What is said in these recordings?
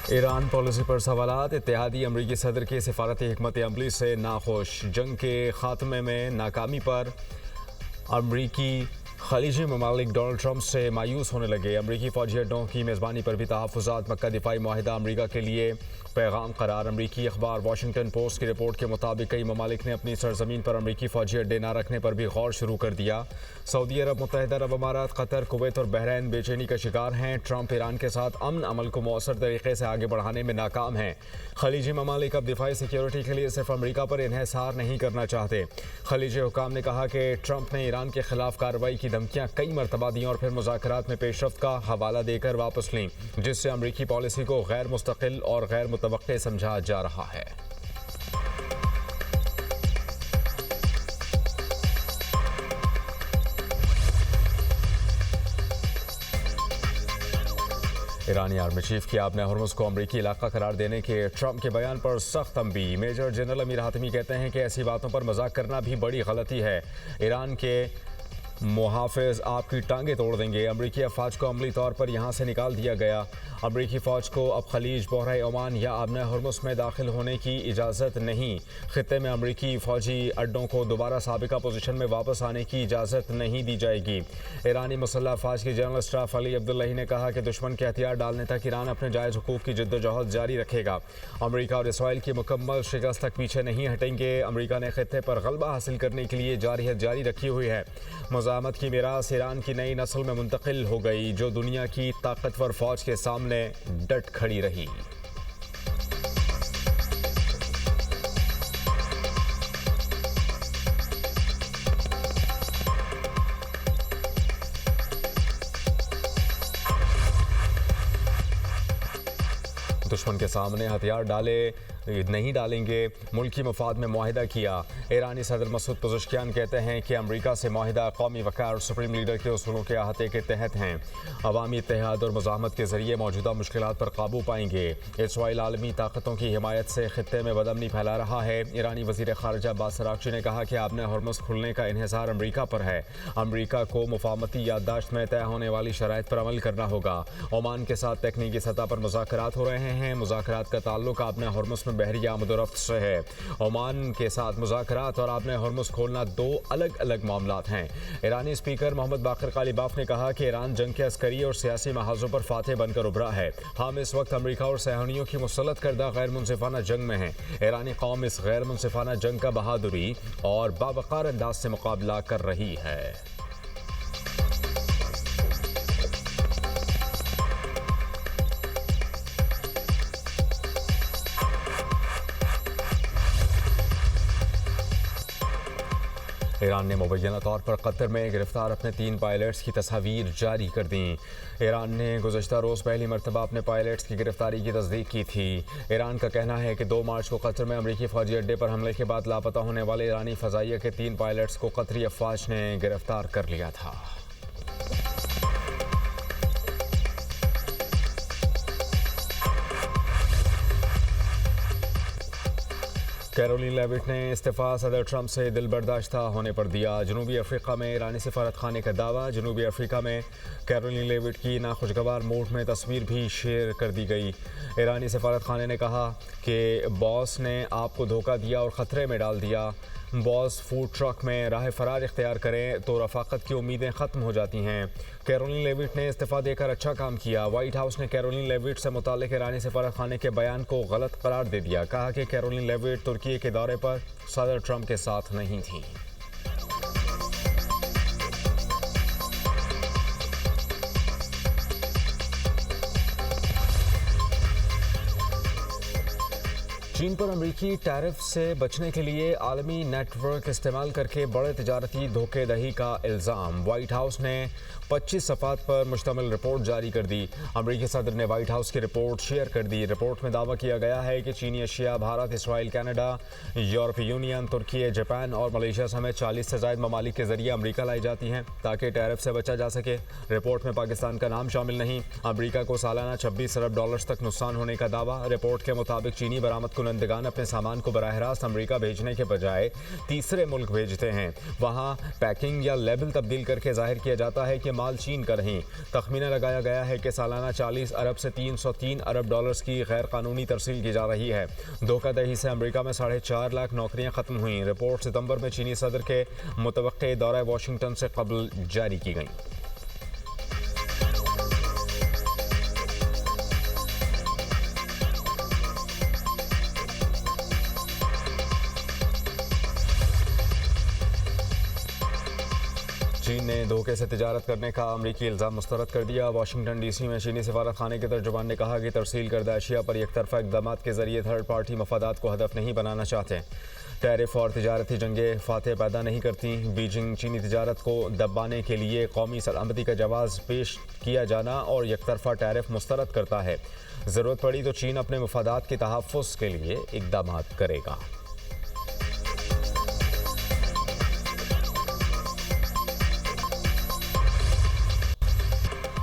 Iran policy पर सवालात। इत्तेहादी अमरीकी सदर की सिफारती हिकमत अमली से नाखुश। जंग के खात्मे में नाकामी पर अमरीकी खलीजी ममालिक डोनाल्ड ट्रंप से मायूस होने लगे। अमरीकी फौजी अड्डों की मेज़बानी पर भी तहफ़्फ़ुज़ात। मक्का दिफाई माहिदा अमरीका के लिए पैगाम करार। अमरीकी अखबार वाशिंगटन पोस्ट की रिपोर्ट के मुताबिक कई ममालिक ने अपनी सरजमीन पर अमरीकी फौजी अड्डे न रखने पर भी गौर शुरू कर दिया। सऊदी अरब, मुत्तहिदा अरब अमारात, कतर, कुवैत और बहरैन बेचैनी का शिकार हैं। ट्रंप ईरान के साथ अमन अमल को मौसर तरीके से आगे बढ़ाने में नाकाम हैं। खलीजी ममालिक अब दिफाई सिक्योरिटी के लिए सिर्फ अमरीका पर इन्हिसार नहीं करना चाहते। खलीजी हुकाम ने कहा कि ट्रंप ने ईरान के खिलाफ कार्रवाई की धमकियां कई मरतबा दी और फिर मुज़ाकरात में पेशरफ्त का हवाला देकर वापस लीं, जिससे अमरीकी पॉलिसी को गैर मुस्तकिल और गैर मुतवक्के समझा जा रहा है। ईरानी आर्मी चीफ की आपने हुर्मुज़ को अमरीकी इलाका करार देने के ट्रंप के बयान पर सख्त तंबी। मेजर जनरल अमीर हातमी कहते हैं कि ऐसी बातों पर मजाक करना भी बड़ी गलती है। ईरान के मुहाफ़िज़ आपकी टांगें तोड़ देंगे। अमरीकी अफवाज को अमली तौर पर यहाँ से निकाल दिया गया। अमरीकी फ़ौज को अब खलीज, बहरा ओमान या आबना हुर्मुज़ में दाखिल होने की इजाज़त नहीं। ख़ित्ते में अमरीकी फ़ौजी अड्डों को दोबारा साबिका पोजीशन में वापस आने की इजाज़त नहीं दी जाएगी। ईरानी मुसल्लह अफवाज की जनरल स्टाफ अली अब्दुल्लाही ने कहा कि दुश्मन के हथियार डालने तक ईरान अपने जायज़ हुकूक की जद्दोजहद जारी रखेगा। अमरीका और इसराइल की मुकम्मल शिकस्त तक पीछे नहीं हटेंगे। अमरीका ने ख़ित्ते पर गलबा हासिल करने के लिए जारहियत जारी रखी हुई है। मुज़ाहमत की मीरास ईरान की नई नस्ल में मुंतकिल हो गई, जो दुनिया की ताकतवर फौज के सामने डट खड़ी रही। दुश्मन के सामने हथियार नहीं डालेंगे, मुल्की मफाद में मुआहिदा किया। ईरानी सदर मसूद पज़ेश्कियान कहते हैं कि अमरीका से मुआहिदा कौमी वक़ार और सुप्रीम लीडर के उसूलों के अहाते के तहत हैं। अवामी इत्तेहाद और मुज़ाहमत के ज़रिए मौजूदा मुश्किलात पर काबू पाएंगे। इसराइल आलमी ताकतों की हिमायत से ख़ित्ते में बदअमनी फैला रहा है। ईरानी वज़ीर ख़ारिजा अब्बास अराग़ची ने कहा कि आबना हुर्मुज़ खुलने का इन्हिसार अमरीका पर है। अमरीका को मुफ़ाहमती याददाश्त में तय होने वाली शराइत पर अमल करना होगा। ओमान के साथ तकनीकी सतह पर मुज़ाकरात हो रहे हैं। मुज़ाकरात का ताल्लुक आबना हुर्मुज़ में बहरी आमद-ओ-रफ्त से है। ओमान के साथ मुज़ाकरात और आबना हुर्मुज़ खोलना दो अलग अलग मामलात हैं। ईरानी स्पीकर मोहम्मद बाक़िर ग़ालिबाफ ने कहा कि ईरान जंग के अस्करी और सियासी महाज़ों पर फातह बनकर उभरा है। हम इस वक्त अमरीका और सहनियों की मुसल्लत करदा गैर मुनसिफाना जंग में हैं। ईरानी कौम इस गैर मुनसिफाना जंग का बहादुरी और बावक़ार अंदाज से मुकाबला कर रही है। ईरान ने मुबैना तौर पर कतर में गिरफ्तार अपने 3 पायलट्स की तस्वीर जारी कर दी। ईरान ने गुज़श्ता रोज़ पहली मरतबा अपने पायलट्स की गिरफ्तारी की तस्दीक की थी। ईरान का कहना है कि 2 मार्च को कतर में अमरीकी फ़ौजी अड्डे पर हमले के बाद लापता होने वाले ईरानी फ़ज़ाइया के 3 पायलट्स को कतरी अफवाज ने गिरफ्तार कर लिया था। कैरोलिन लेविट ने इस्तीफ़ा सदर ट्रंप से दिल बर्दाश्ता होने पर दिया। जनूबी अफ्रीका में ईरानी सफारत खाने का दावा। जनूबी अफ्रीका में कैरोलिन लेविट की नाखुशगवार मूड में तस्वीर भी शेयर कर दी गई। ईरानी सफारत खाने ने कहा कि बॉस ने आपको धोखा दिया और ख़तरे में डाल दिया। बॉस फूड ट्रक में राह फरार इख्तियार करें तो रफ़ाकत की उम्मीदें ख़त्म हो जाती हैं। कैरोलिन लेविट ने इस्तीफ़ा देकर अच्छा काम किया। वाइट हाउस ने कैरोलिन लेविट से मुताल्लिक़ ईरानी सफारत खाने के बयान को गलत करार दे दिया। कहा कि कैरोलिन लेविट तुर्की के दौरे पर सदर ट्रंप के साथ नहीं थी। चीन पर अमरीकी टैरिफ से बचने के लिए आलमी नेटवर्क इस्तेमाल करके बड़े तिजारती धोखेदही का इल्ज़ाम। वाइट हाउस ने 25 सफ़ात पर मुश्तमिल रिपोर्ट जारी कर दी। अमरीकी सदर ने वाइट हाउस की रिपोर्ट शेयर कर दी। रिपोर्ट में दावा किया गया है कि चीनी अशिया भारत, इसराइल, कनाडा, यूरोपीय यूनियन, तुर्की, जापान और मलेशिया समेत 40 से ज़ायद ममालिक के ज़रिए अमरीका लाई जाती हैं ताकि टैरिफ से बचा जा सके। रिपोर्ट में पाकिस्तान का नाम शामिल नहीं। अमरीका को सालाना $26 अरब तक नुकसान होने का दावा। रिपोर्ट के मुताबिक चीनी बरामद चुनंदगान अपने सामान को बराह रास्त अमरीका भेजने के बजाय तीसरे मुल्क भेजते हैं। वहाँ पैकिंग या लेबल तब्दील करके जाहिर किया जाता है कि माल चीन का नहीं। तखमीना लगाया गया है कि सालाना 40 अरब से 303 अरब डॉलर्स की गैर कानूनी तरसील की जा रही है। धोखाधड़ी से अमरीका में 4.5 लाख नौकरियां खत्म हुई। रिपोर्ट सितंबर में चीनी सदर के मुतवक्के दौरा वाशिंगटन से कबल जारी की गई। चीन ने धोखे से तिजारत करने का अमरीकी इल्ज़ाम मुस्तरद कर दिया। वाशिंगटन डीसी में चीनी सफारत खाने के तर्जुमान ने कहा कि तरसील करदा अशिया पर एकतरफा इक़दाम के जरिए थर्ड पार्टी मफादात को हदफ नहीं बनाना चाहते। टैरिफ और तिजारती जंगें फातह पैदा नहीं करती। बीजिंग चीनी तिजारत को दबाने के लिए कौमी सलामती का जवाब पेश किया जाना और एकतरफा टैरिफ मुस्तरद करता है। ज़रूरत पड़ी तो चीन अपने मफादात के तहफ़्फ़ुज़ के लिए इक़दाम करेगा।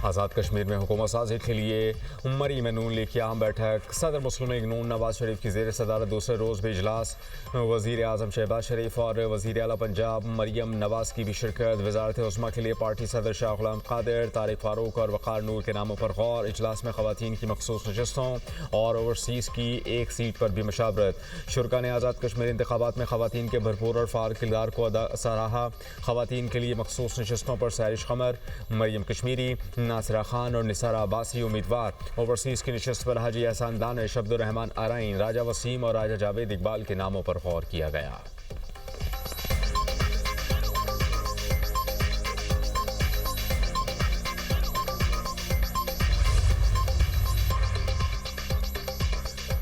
आज़ाद कश्मीर में हुकूमत साजी के लिए मरी में नून लीग की अहम बैठक। सदर मुस्लिम लीग नून नवाज शरीफ की ज़ेर सदारत दूसरे रोज़ भी इजलास। वज़ीर आज़म शहबाज शरीफ और वज़ीर आला पंजाब मरियम नवाज की भी शिरकत। वज़ारत उज़्मा के लिए पार्टी सदर शाह गुलाम कादिर, तारिक फारूक और वक़ार नूर के नामों पर गौर। इजलास में ख़वातीन की मखसूस नशस्तों और ओवरसीज़ की एक सीट पर भी मशावरत। शुरा ने आज़ाद कश्मीर इंतखाबात में ख़वातीन के भरपूर और फार किरदार को सराहा। ख़वातीन के लिए मखसूस नशस्तों पर सैरिश क़मर, मरियम कश्मीरी, नासिरा खान और निसार अब्बासी उम्मीदवार। ओवरसीज़ की नशस्त पर हाजी एहसान दानिश, अब्दुर्रहमान आराइन, राजा वसीम और राजा जावेद इकबाल के नामों पर गौर किया गया।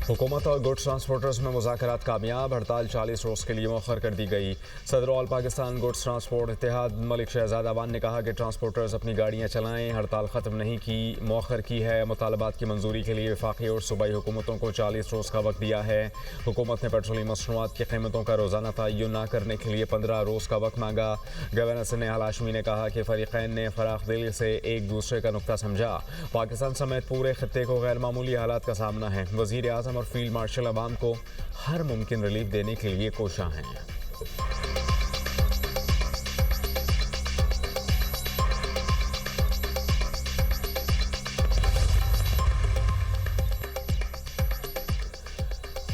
हुकूमत और गुड्स ट्रांसपोर्टर्स में मुज़ाकरात कामयाब। हड़ताल 40 रोज़ के लिए मौखर कर दी गई। सदर ऑल पाकिस्तान गुड्स ट्रांसपोर्ट इत्तेहाद मलिक शहजाद अवान ने कहा कि ट्रांसपोर्टर्स अपनी गाड़ियाँ चलाएँ। हड़ताल ख़त्म नहीं की, मौखर की है। मुतालबात की मंजूरी के लिए वफाकी और सूबाई हुकूमतों को 40 रोज़ का वक्त दिया है। हुकूमत ने पेट्रोलियम मसनूआत की कीमतों का रोज़ाना तयन न करने के लिए 15 रोज़ का वक्त मांगा। गवर्नर सनेहा हाशमी ने कहा कि फरीक़ैन ने फराख दिली से एक दूसरे का नुक्ता समझा। पाकिस्तान समेत पूरे खत्ते को गैर मामूली हालात का सामना है। वज़ीर आज़म और फील्ड मार्शल अवाम को हर मुमकिन रिलीफ देने के लिए कोशा हैं।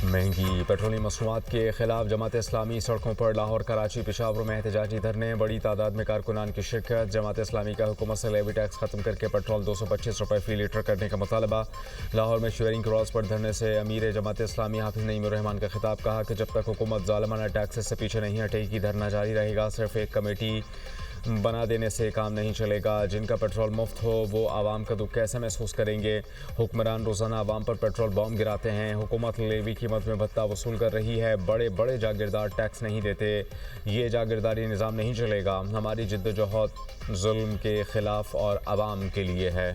महंगी पेट्रोलियम मसनूआत के खिलाफ जमात इस्लामी सड़कों पर। लाहौर, कराची, पेशावर में एहतजाजी धरने। बड़ी तादाद में कारकुनान की शिरकत। जमात इस्लामी का हुकूमत से लेवी टैक्स खत्म करके पेट्रोल 225 रुपये फ़ी लीटर करने का मुतालबा। लाहौर में शेयरिंग क्रॉस पर धरने से अमीर जमात इस्लामी हाफिज नईमुर रहमान का खिताब। कहा कि जब तक हुकूमत ज़ालिमाना टैक्सेस से पीछे नहीं हटेगी धरना जारी रहेगा। सिर्फ एक कमेटी बना देने से काम नहीं चलेगा। जिनका पेट्रोल मुफ्त हो वो आवाम का दुख कैसे महसूस करेंगे। हुक्मरान रोज़ाना आवाम पर पेट्रोल बम गिराते हैं। हुकूमत लेवी कीमत में भत्ता वसूल कर रही है। बड़े बड़े जागीरदार टैक्स नहीं देते। ये जागीरदारी निज़ाम नहीं चलेगा। हमारी जिद्दोजहद जुल्म के ख़िलाफ़ और आवाम के लिए है।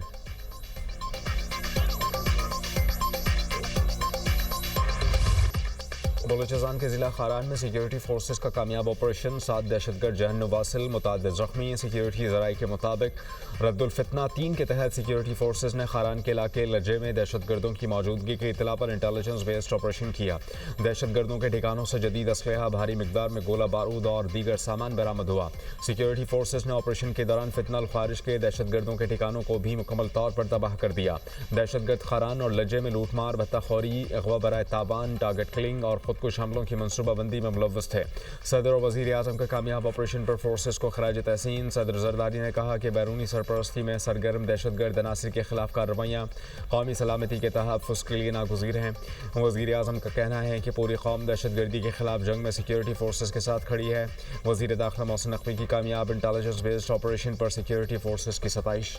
बलूचिस्तान के ज़िला खारान में सिक्योरिटी फोर्सेस का कामयाब ऑपरेशन। 7 दहशतगर्द जहन वासिल, मुतादिद ज़ख्मी। सिक्योरिटी ज़राए के मुताबिक रद्दुल फितना 3 के तहत सिक्योरिटी फोर्सेस ने खारान के इलाके लजे में दहशतगर्दों की मौजूदगी की इतला पर इंटेलिजेंस बेस्ड ऑपरेशन किया। दहशतगर्दों के ठिकानों से जदीद असलहा, भारी मिकदार में गोला बारूद और दीगर सामान बरामद हुआ। सिक्योरिटी फोर्सेस ने ऑपरेशन के दौरान फितनल खारिज के दहशतगर्दों के ठिकानों को भी मुकम्मल तौर पर तबाह कर दिया। दहशतगर्द खारान और लजे में लूटमार, भत्ताखोरी, अगवा बराए ताबान, टारगेट किलिंग और खुदकुश हमलों की मनसूबाबंदी में मुलव्वस थे। सदर और वज़ीर आज़म के कामयाब ऑपरेशन पर फोर्सेस को खराज तहसीन। सदर जरदारी ने कहा कि बैरूनी सरपरस्ती में सरगर्म दहशतगर्द अनासर के खिलाफ कार्रवाइयाँ कौमी सलामती के तहफ़्फ़ुज़ के लिए नागुज़ीर हैं। वज़ीर आज़म का कहना है कि पूरी कौम दहशतगर्दी के खिलाफ जंग में सिक्योरिटी फोर्सेस के साथ खड़ी है। वज़ीर दाखिला मोहसिन नकवी की कामयाब इंटेलिजेंस बेस्ड ऑपरेशन पर सिक्योरिटी फोर्सेस की सताइश।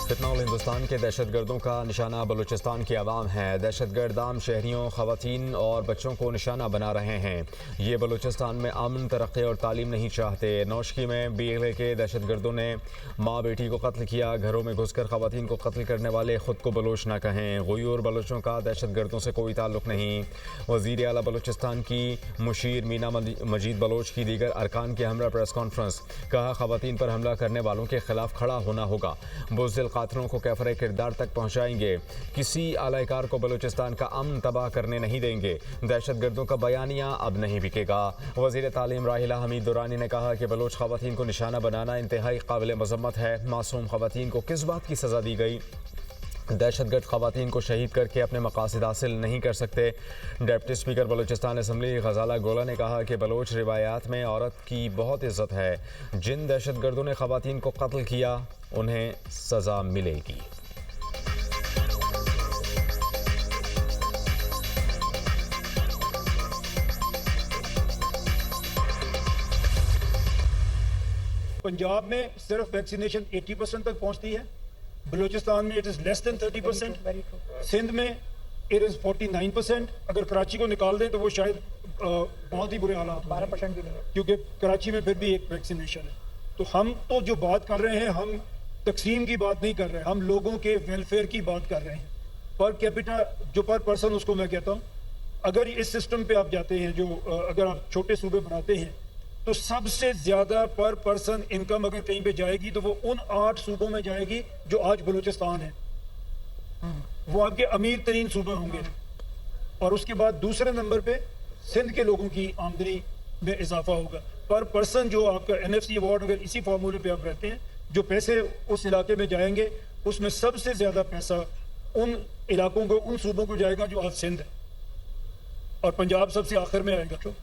फितनौल हिंदुस्तान के दहशतगर्दों का निशाना बलूचिस्तान की आवाम है। दहशतगर्द आम शहरियों, खवातीन और बच्चों को निशाना बना रहे हैं। ये बलूचिस्तान में अमन, तरक्की और तालीम नहीं चाहते। नौशकी में BLA के दहशतगर्दों ने माँ बेटी को कत्ल किया। घरों में घुसकर खवातीन को कत्ल करने वाले खुद को बलोच न कहें। गुयूर बलोचों का दहशतगर्दों से कोई ताल्लुक नहीं। वज़ीर आला बलूचिस्तान की मुशीर मीना मजीद बलोच की दीगर अरकान की हमरा प्रेस कॉन्फ्रेंस। कहा, खवातीन पर हमला करने वालों के खिलाफ खड़ा होना होगा। बुज़दिल कातिलों को कैफरे किरदार तक पहुँचाएंगे। किसी आलाकार को बलूचिस्तान का अमन तबाह करने नहीं देंगे। दहशतगर्दों का बयानिया अब नहीं बिकेगा। वज़ीर तालीम राहिला हमीद दुरानी ने कहा कि बलोच खवातीन को निशाना बनाना इंतहाई काबिल मज़म्मत है। मासूम खवातीन को किस बात की सज़ा दी गई? दहशतगर्द खवातीन को शहीद करके अपने मकासद हासिल नहीं कर सकते। डिप्टी स्पीकर बलूचिस्तान असम्बली गजाला गोला ने कहा कि बलोच रिवायात में औरत की बहुत इज्जत है। जिन दहशतगर्दों ने खवातीन को कत्ल किया उन्हें सज़ा मिलेगी। पंजाब में सिर्फ वैक्सीनेशन 80% तक पहुंचती है। बलूचिस्तान में it is less than 30%। Sindh में इट इज़ 49%। अगर कराची को निकाल दें तो वो शायद बहुत ही बुरे हालात 12% भी नहीं है, क्योंकि कराची में फिर भी एक वैक्सीनेशन है। तो हम तो जो बात कर रहे हैं, हम तकसीम की बात नहीं कर रहे हैं, हम लोगों के वेलफेयर की बात कर रहे हैं। पर कैपिटा जो पर पर्सन, उसको मैं कहता हूँ, अगर इस सिस्टम पे आप जाते हैं, जो अगर आप छोटे सूबे बनाते हैं, तो सबसे ज्यादा पर पर्सन इनकम अगर कहीं पे जाएगी तो वो उन 8 सूबों में जाएगी जो आज बलूचिस्तान है। वो आपके अमीर तरीन सूबे होंगे। और उसके बाद दूसरे नंबर पे सिंध के लोगों की आमदनी में इजाफा होगा। पर पर्सन जो आपका NFC अवार्ड, अगर इसी फार्मूले पे आप रहते हैं, जो पैसे उस इलाके में जाएंगे उसमें सबसे ज्यादा पैसा उन इलाकों को, उन सूबों को जाएगा जो आज सिंध है, और पंजाब सबसे आखिर में आएगा।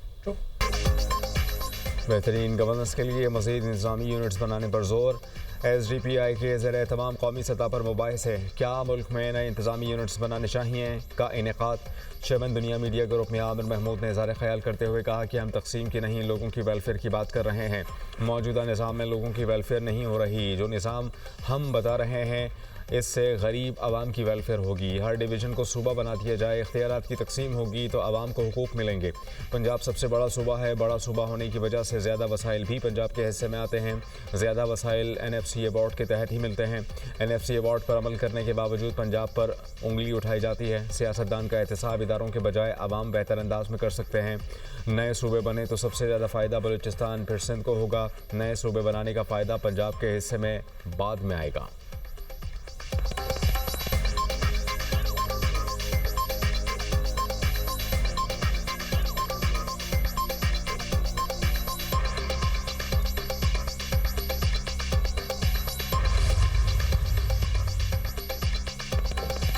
बेहतरीन गवर्नेंस के लिए मज़ीद इंतज़ामी यूनिट्स बनाने पर जोर। SDPI के ज़रिए तमाम कौमी सतह पर मुबाहिसे, क्या मुल्क में नए इंतज़ामी यूनिट्स बनाने चाहिए का इनेकाद। चेयरमैन दुनिया मीडिया ग्रुप में आमिर महमूद ने इज़हार ख्याल करते हुए कहा कि हम तकसीम की नहीं, लोगों की वेलफेयर की बात कर रहे हैं। मौजूदा निज़ाम में लोगों की वेलफेयर नहीं हो रही। जो निज़ाम हम बता रहे हैं इससे गरीब आवाम की वेलफेयर होगी। हर डिवीज़न को सूबा बना दिया जाए, इख्तियारात की तकसीम होगी तो आवाम को हुकूक मिलेंगे। पंजाब सबसे बड़ा सूबा है। बड़ा सूबा होने की वजह से ज़्यादा वसाइल भी पंजाब के हिस्से में आते हैं। ज़्यादा वसाइल NFC अवार्ड के तहत ही मिलते हैं। NFC अवार्ड पर अमल करने के बावजूद पंजाब पर उंगली उठाई जाती है। सियासतदान का एहतसाब इदारों के बजाय आवाम बेहतर अंदाज में कर सकते हैं। नए सूबे बने तो सबसे ज़्यादा फ़ायदा बलूचिस्तान फिर सिंध को होगा। नए सूबे बनाने का फ़ायदा पंजाब के हिस्से में बाद में आएगा।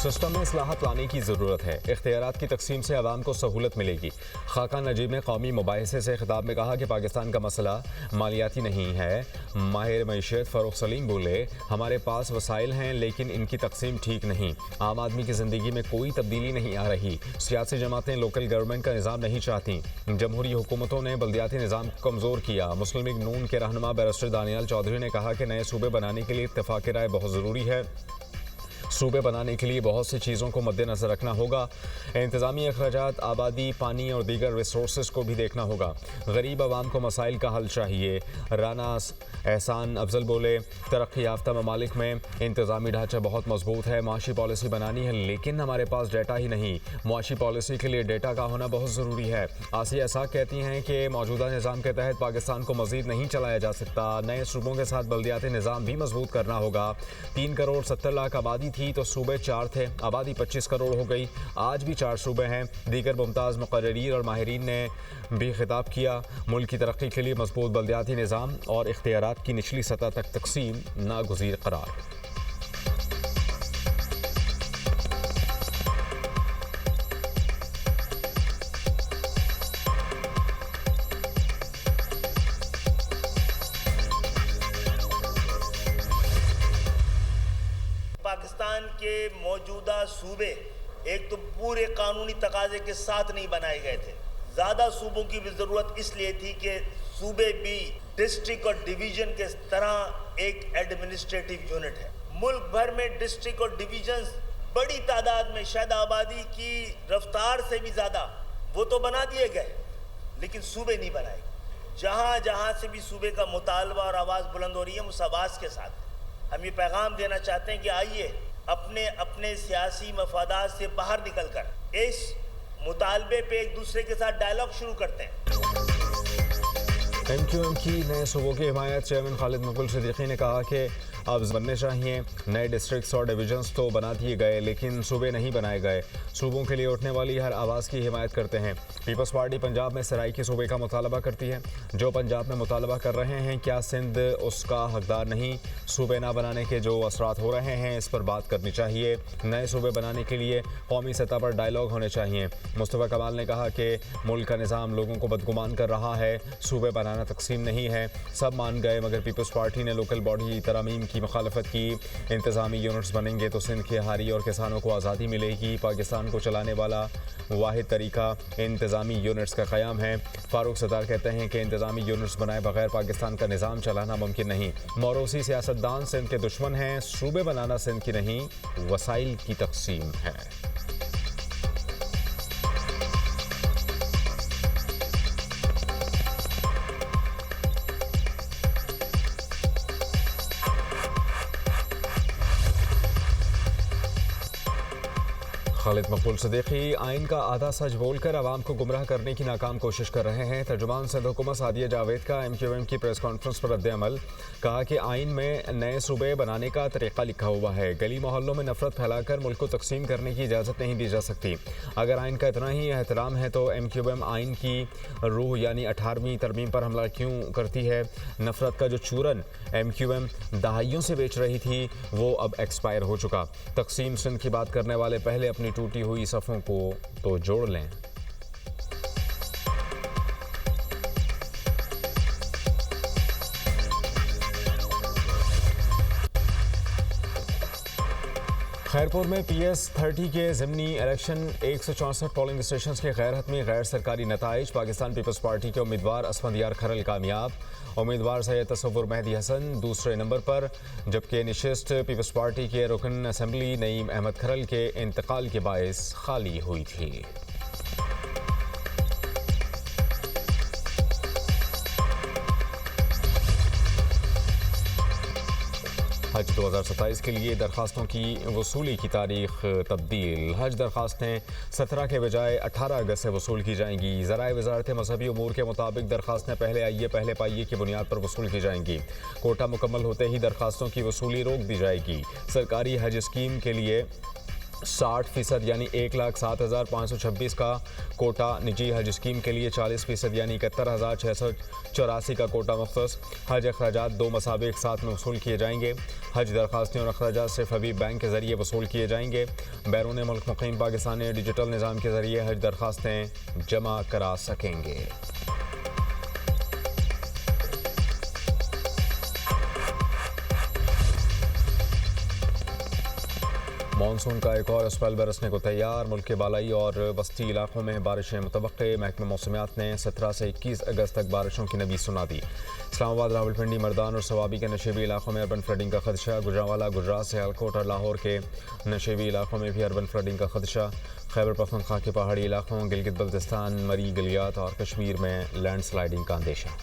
सिस्टम में इस्लाहत लाने की ज़रूरत है। इख्तियारात की तकसीम से आवाम को सहूलत मिलेगी। खाकान नजीब ने कौमी मुबाहिसे से खिताब में कहा कि पाकिस्तान का मसला मालियाती नहीं है। माहिर मईशत फ़रूख सलीम बोले, हमारे पास वसाइल हैं लेकिन इनकी तकसीम ठीक नहीं। आम आदमी की ज़िंदगी में कोई तब्दीली नहीं आ रही। सियासी जमातें लोकल गवर्नमेंट का निज़ाम नहीं चाहती। जमहूरी हुकूमतों ने बल्दियाती निज़ाम को कमज़ोर किया। मुस्लिम लीग नून के रहनुमा बैरिस्टर दानियाल चौधरी ने कहा कि नए सूबे बनाने के लिए इत्तेफाक राय बहुत ज़रूरी है। सूबे बनाने के लिए बहुत सी चीज़ों को मद्देनज़र रखना होगा। इंतज़ामी अखराजात, आबादी, पानी और दीगर रिसोर्स को भी देखना होगा। गरीब आवाम को मसाइल का हल चाहिए। राना एहसान अफजल बोले, तरक्की याफ्ता ममालिक में इंतज़ामी ढांचा बहुत मजबूत है। मुआशी पॉलिसी बनानी है लेकिन हमारे पास डेटा ही नहीं। मुआशी पॉलिसी के लिए डेटा का होना बहुत ज़रूरी है। आसिया साक कहती हैं कि मौजूदा निज़ाम के तहत पाकिस्तान को मज़ीद नहीं चलाया जा सकता। नए सूबों के साथ बल्दियाती निज़ाम भी मजबूत करना होगा। 3 करोड़ 70 लाख आबादी थी तो सूबे 4 थे, आबादी 25 करोड़ हो गई। आज भी 4 सूबे हैं। दीगर मुमताज़ मुक़र्रीरीन और माहिरीन ने भी खिताब किया। मुल्क की तरक्की के लिए मजबूत बल्दियाती निज़ाम और इख्तियारात की निचली सतह तक तकसीम नागुज़ीर करार। पाकिस्तान के मौजूदा सूबे एक तो पूरे कानूनी तकाजे के साथ नहीं बनाए गए थे। ज़्यादा सूबों की भी ज़रूरत इसलिए थी कि सूबे भी डिस्ट्रिक्ट और डिवीज़न के तरह एक एडमिनिस्ट्रेटिव यूनिट है। मुल्क भर में डिस्ट्रिक्ट और डिविजन्स बड़ी तादाद में, शायद आबादी की रफ्तार से भी ज़्यादा, वो तो बना दिए गए, लेकिन सूबे नहीं बनाए। जहाँ जहाँ से भी सूबे का मुतालबा और आवाज़ बुलंद हो रही है, उस आवाज़ के साथ हम ये पैगाम देना चाहते हैं कि आइए अपने अपने सियासी मफादात से बाहर निकल कर इस मुतालबे पे एक दूसरे के साथ डायलॉग शुरू करते हैं। MQM की नए सूबों की हिमायत चेयरमैन खालिद मकबूल सिद्दीकी ने कहा कि अब बनने चाहिए। नए डिस्ट्रिक्ट्स और डिवीजन्स तो बना दिए गए, लेकिन सूबे नहीं बनाए गए। सूबों के लिए उठने वाली हर आवाज़ की हिमायत करते हैं। पीपल्स पार्टी पंजाब में सराइकी सूबे का मुतालबा करती है। जो पंजाब में मुतालबा कर रहे हैं, क्या सिंध उसका हकदार नहीं? सूबे ना बनाने के जो असरात हो रहे हैं, इस पर बात करनी चाहिए। नए सूबे बनाने के लिए कौमी सतह पर डायलॉग होने चाहिए। मुस्तफ़ा कमाल ने कहा कि मुल्क का निज़ाम लोगों को बदगुमान कर रहा है। सूबे बनाना तकसीम नहीं है। सब मान गए, मगर पीपल्स पार्टी ने लोकल बॉडी तरमीम की मुखालफत की। इंतज़ामी यूनिट्स बनेंगे तो सिंध के हारी और किसानों को आज़ादी मिलेगी। पाकिस्तान को चलाने वाला वाहिद तरीका इंतज़ामी यूनिट्स का क़याम है। फ़ारूक सत्तार कहते हैं कि इंतज़ामी यूनिट्स बनाए बगैर पाकिस्तान का निज़ाम चलाना मुमकिन नहीं। मोरोसी सियासतदान सिंध के दुश्मन हैं। सूबे बनाना सिंध की नहीं, वसाइल की तकसीम है। खालिद मकबूल सिद्दीकी आइन का आधा सच बोलकर आवाम को गुमराह करने की नाकाम कोशिश कर रहे हैं। तर्जुमान सिंध हुकूमत सादिया जावेद का MQM की प्रेस कॉन्फ्रेंस पर रद्द-ए-अमल। कहा कि आइन में नए सूबे बनाने का तरीका लिखा हुआ है। गली मोहल्लों में नफरत फैलाकर मुल्क को तकसीम करने की इजाज़त नहीं दी जा सकती। अगर आइन का इतना ही एहतराम है तो MQM आइन की रूह यानी 18वीं तरमीम पर हमला क्यों करती है? नफरत का जो चूरन MQM दहाइयों से बेच रही थी, वो अब एक्सपायर हो चुका। तकसीम सिंध की बात करने वाले पहले अपनी टूटी हुई सफ़ों को तो जोड़ लें। खैरपुर में PS30 के ज़िमनी इलेक्शन 164 पोलिंग स्टेशन के गैर हतमी गैर सरकारी नताइज। पाकिस्तान पीपल्स पार्टी के उम्मीदवार असफंदियार खरल कामयाब। उम्मीदवार सैयद तसव्वुर मेहदी हसन दूसरे नंबर पर, जबकि निशिस्त पीपल्स पार्टी के रुकन असम्बली नईम अहमद खरल के इंतकाल के बायस खाली हुई थी। हज 2027 के लिए दरखास्तों की वसूली की तारीख तब्दील। हज दरखास्तें 17 के बजाय 18 अगस्त से वसूल की जाएंगी। ज़राए वज़ारत मज़हबी उमूर के मुताबिक दरखास्तें पहले आइए पहले पाइए की बुनियाद पर वसूल की जाएंगी। कोटा मुकम्मल होते ही दरखास्तों की वसूली रोक दी जाएगी। सरकारी हज स्कीम के लिए 60% यानी 1,07,526 का कोटा, निजी हज स्कीम के लिए 40% यानी 71,684 का कोटा मुख्तस। हज अखराजात 2 मसावे एक साथ में वसूल किए जाएंगे। हज दरखास्तें और अखराजात सिर्फ अभी बैंक के ज़रिए वसूल किए जाएंगे। बैरून मुल्क मुक़ीम पाकिस्तानी डिजिटल निज़ाम के ज़रिए हज दरखास्तें जमा करा सकेंगे। मानसून का एक और स्पेल बरसने को तैयार। मुल्क के बालाई और वस्ती इलाकों में बारिशें मुतवक्के। महकमा मौसमियात ने 17 से 21 अगस्त तक बारिशों की नवीस सुना दी। इस्लामाबाद, रावलपिंडी, मर्दान और सवाबी के नशेबी इलाकों में अर्बन फ्लडिंग का खदशा। गुजरांवाला, गुजरात, सियालकोट और लाहौर के नशेबी इलाकों में भी अर्बन फ्लडिंग का खदशा। खैबर पख्तूनख्वा के पहाड़ी इलाकों, गिलगित बल्तिस्तान, मरी, गलियात और कश्मीर में लैंडस्लाइडिंग का अंदेशा।